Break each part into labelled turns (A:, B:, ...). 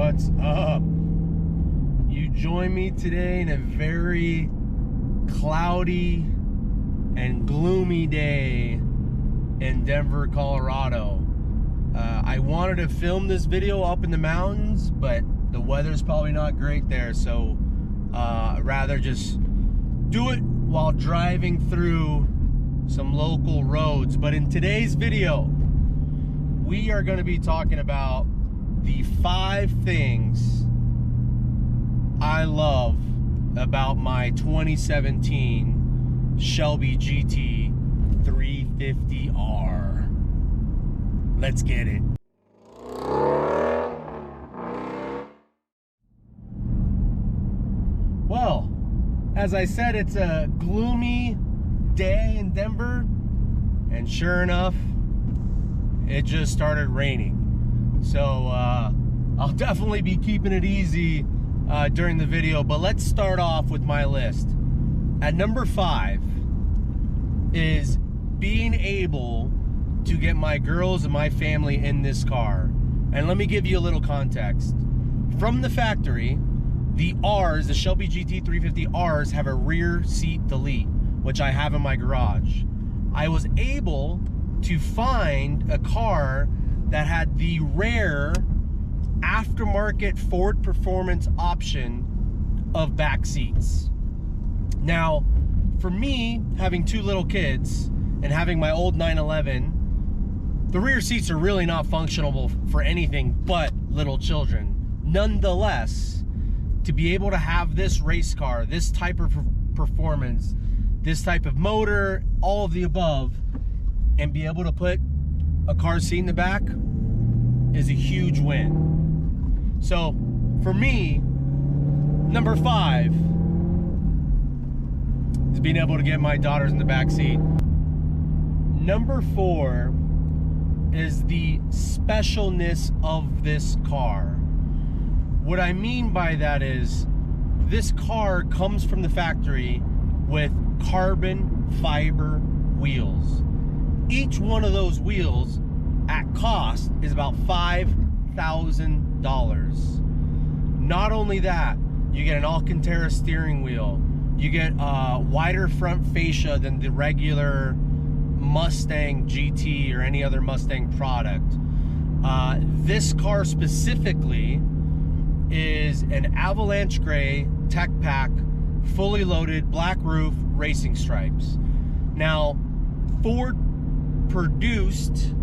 A: What's up? You join me today in a very cloudy and gloomy day in Denver, Colorado. I wanted to film this video up in the mountains, but the weather's probably not great there, so I'd rather just do it while driving through some local roads. But in today's video, we are going to be talking about the 5 things I love about my 2017 Shelby GT350R. Let's get it. Well, as I said, it's a gloomy day in Denver, and sure enough, it just started raining. So I'll definitely be keeping it easy during the video, but let's start off with my list. At number 5 is being able to get my girls and my family in this car. And let me give you a little context. From the factory, the Shelby GT350Rs have a rear seat delete, which I have in my garage. I was able to find a car that had the rare aftermarket Ford Performance option of back seats. Now, for me, having 2 little kids and having my old 911, the rear seats are really not functional for anything but little children. Nonetheless, to be able to have this race car, this type of performance, this type of motor, all of the above, and be able to put a car seat in the back is a huge win. So for me, number 5 is being able to get my daughters in the back seat. Number 4 is the specialness of this car. What I mean by that is this car comes from the factory with carbon fiber wheels. Each one of those wheels at cost is about $5,000. Not only that, you get an Alcantara steering wheel. You get a wider front fascia than the regular Mustang GT or any other Mustang product. This car specifically is an avalanche gray tech pack, fully loaded, black roof, racing stripes. Now, Ford produced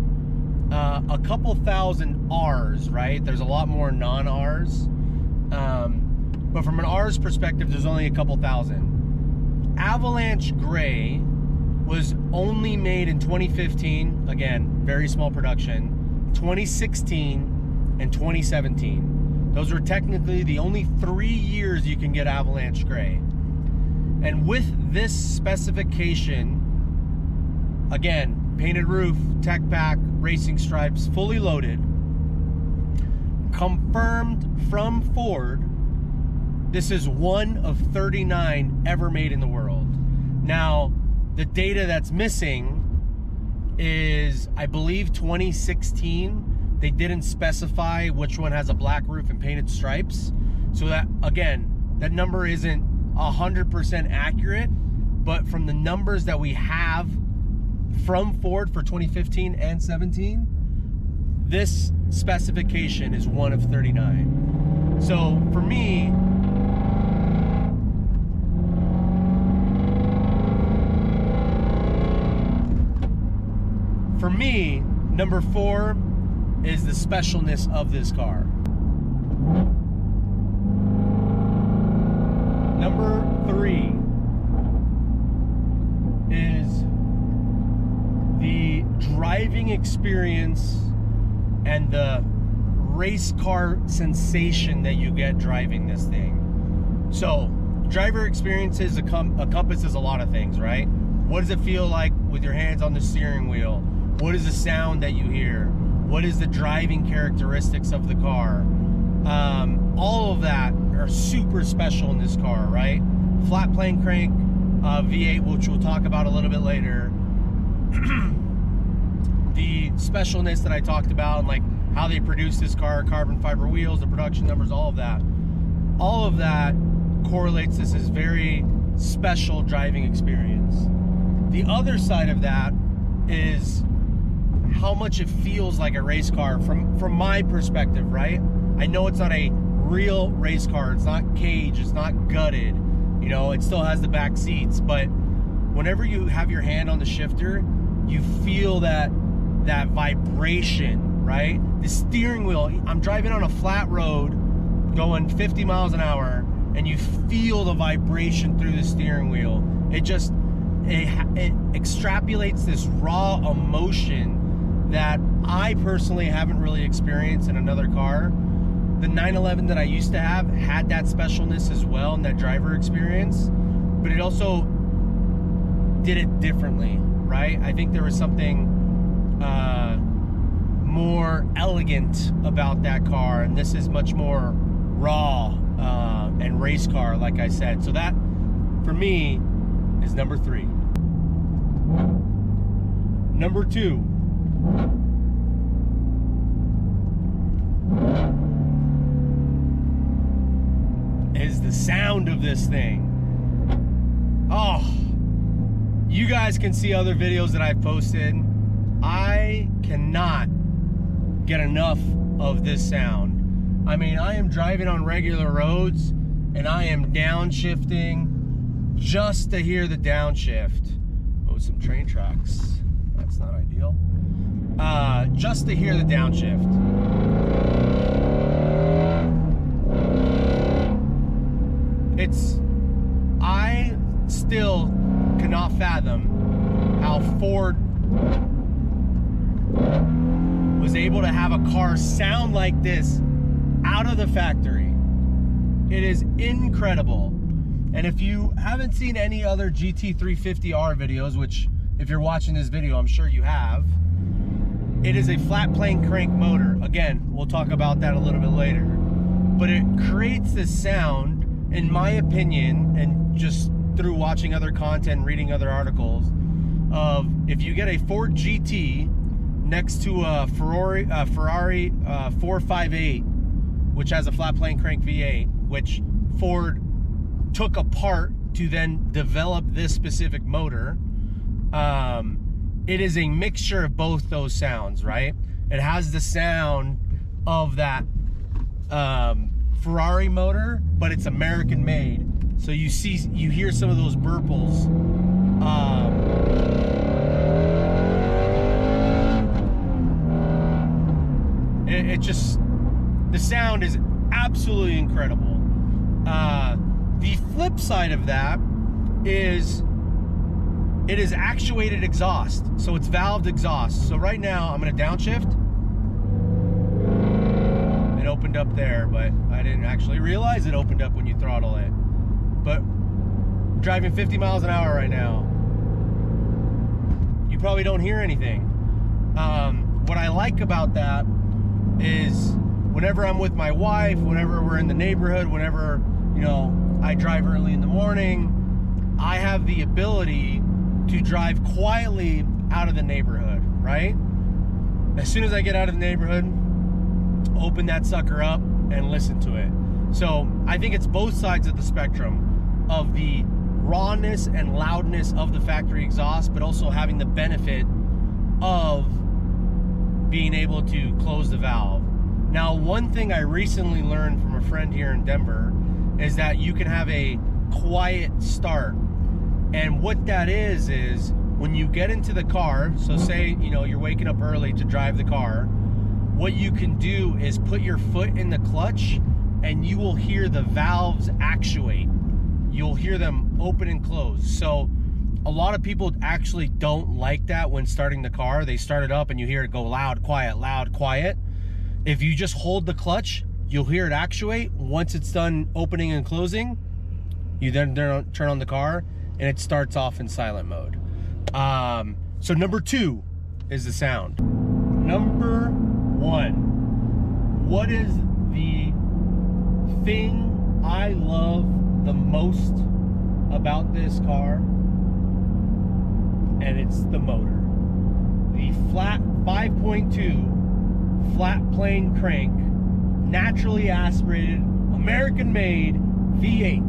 A: a couple thousand R's, right? There's a lot more non-R's, but from an R's perspective, there's only a couple thousand. Avalanche gray was only made in 2015, again, very small production, 2016 and 2017. Those were technically the only 3 years you can get avalanche gray. And with this specification, again, painted roof, tech pack, racing stripes, fully loaded, confirmed from Ford, this is one of 39 ever made in the world. Now, the data that's missing is, I believe, 2016. They didn't specify which one has a black roof and painted stripes. So that, again, that number isn't 100% accurate, but from the numbers that we have from Ford for 2015 and 17, this specification is one of 39. So for me, number 4 is the specialness of this car. Number 3 is the driving experience and the race car sensation that you get driving this thing. So, driver experiences encompasses a lot of things, right? What does it feel like with your hands on the steering wheel? What is the sound that you hear? What is the driving characteristics of the car? All of that are super special in this car, right? Flat plane crank, V8, which we'll talk about a little bit later. The specialness that I talked about, and like how they produce this car, carbon fiber wheels, the production numbers, all of that correlates this as very special driving experience. The other side of that is how much it feels like a race car from my perspective, right? I know it's not a real race car, it's not caged, it's not gutted, you know, it still has the back seats, but whenever you have your hand on the shifter, you feel that vibration, right? The steering wheel, I'm driving on a flat road going 50 miles an hour, and you feel the vibration through the steering wheel. It extrapolates this raw emotion that I personally haven't really experienced in another car. The 911 that I used to have had that specialness as well in that driver experience, but it also did it differently, right? I think there was something more elegant about that car, and this is much more raw and race car, like I said. So that, for me, is number 3. Number 2. Is the sound of this thing. Oh, you guys can see other videos that I've posted. I cannot get enough of this sound. I mean, I am driving on regular roads and I am downshifting just to hear the downshift. Oh, some train tracks. That's not ideal. Just to hear the downshift. I still cannot fathom how Ford was able to have a car sound like this out of the factory. It is incredible. And if you haven't seen any other GT350R videos, which if you're watching this video, I'm sure you have, it is a flat plane crank motor. Again, we'll talk about that a little bit later. But it creates this sound, in my opinion, and just through watching other content, reading other articles, of if you get a Ford GT next to a Ferrari 458, which has a flat plane crank V8, which Ford took apart to then develop this specific motor, it is a mixture of both those sounds, right? It has the sound of that Ferrari motor, but it's American made. So you hear some of those burples. The sound is absolutely incredible. The flip side of that is it is actuated exhaust. So it's valved exhaust. So right now I'm going to downshift. It opened up there, but I didn't actually realize it opened up when you throttle it. But driving 50 miles an hour right now, you probably don't hear anything. What I like about that is whenever I'm with my wife, whenever we're in the neighborhood, whenever, you know, I drive early in the morning, I have the ability to drive quietly out of the neighborhood, right? As soon as I get out of the neighborhood, open that sucker up and listen to it. So I think it's both sides of the spectrum of the rawness and loudness of the factory exhaust, but also having the benefit of being able to close the valve. Now, one thing I recently learned from a friend here in Denver is that you can have a quiet start. And what that is when you get into the car, so say, you know, you're waking up early to drive the car, what you can do is put your foot in the clutch and you will hear the valves actuate. You'll hear them open and close. So a lot of people actually don't like that when starting the car. They start it up and you hear it go loud, quiet, loud, quiet. If you just hold the clutch, you'll hear it actuate. Once it's done opening and closing, you then turn on the car and it starts off in silent mode. So number 2 is the sound. Number 1, what is the thing I love the most about this car? And it's the motor. The flat 5.2 flat plane crank, naturally aspirated, American made V8.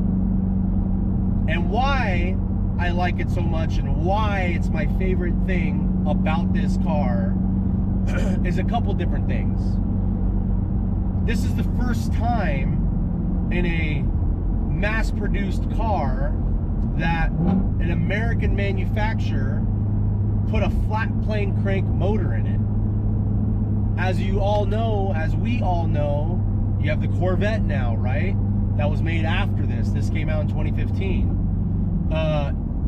A: And why I like it so much and why it's my favorite thing about this car is a couple different things. This is the first time in a mass-produced car that an American manufacturer put a flat plane crank motor in it. As you all know, as we all know, you have the Corvette now, right? That was made after this. This came out in 2015.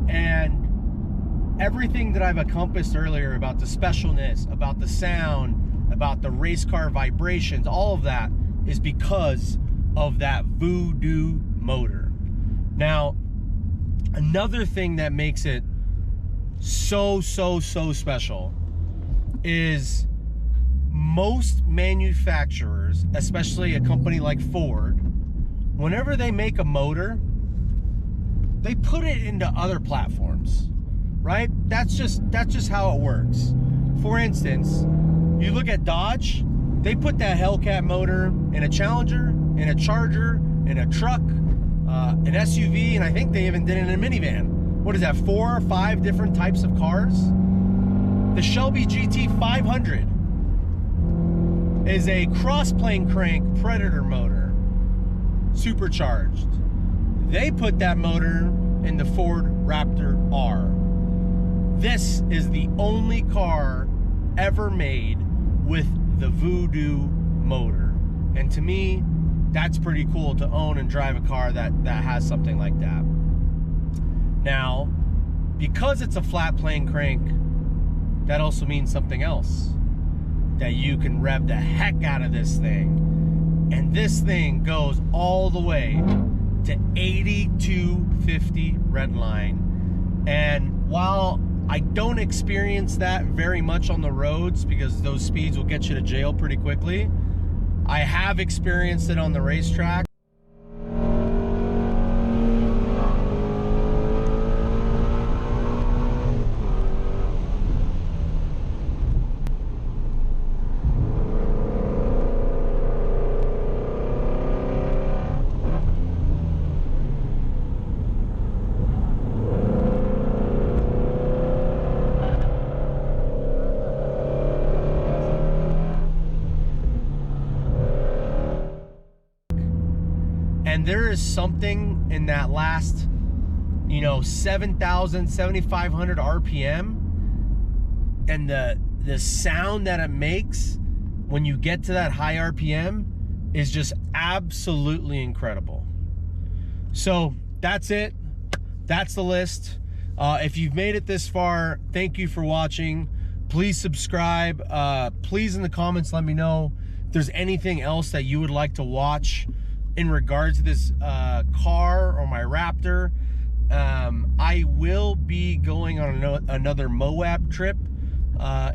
A: And everything that I've encompassed earlier about the specialness, about the sound, about the race car vibrations, all of that is because of that Voodoo motor. Now, another thing that makes it so special is most manufacturers, especially a company like Ford, whenever they make a motor, they put it into other platforms, right? That's just how it works. For instance, you look at Dodge, they put that Hellcat motor in a Challenger, in a Charger, in a truck, an SUV, and I think they even did it in a minivan. What is that, 4 or 5 different types of cars? The Shelby GT350R is a cross-plane crank Predator motor, supercharged. They put that motor in the Ford Raptor R. This is the only car ever made with the Voodoo motor. And to me, that's pretty cool to own and drive a car that has something like that. Now, because it's a flat plane crank, that also means something else. That you can rev the heck out of this thing. And this thing goes all the way to 8250 redline. And while I don't experience that very much on the roads because those speeds will get you to jail pretty quickly, I have experienced it on the racetrack. And there is something in that last, 7,000, 7,500 RPM and the sound that it makes when you get to that high RPM is just absolutely incredible. So that's it. That's the list. If you've made it this far, thank you for watching. Please subscribe. Please in the comments let me know if there's anything else that you would like to watch in regards to this car or my Raptor. I will be going on another Moab trip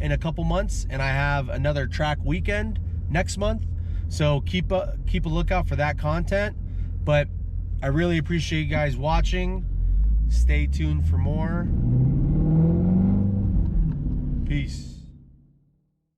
A: in a couple months, and I have another track weekend next month, so keep a lookout for that content. But I really appreciate you guys watching. Stay tuned for more. Peace.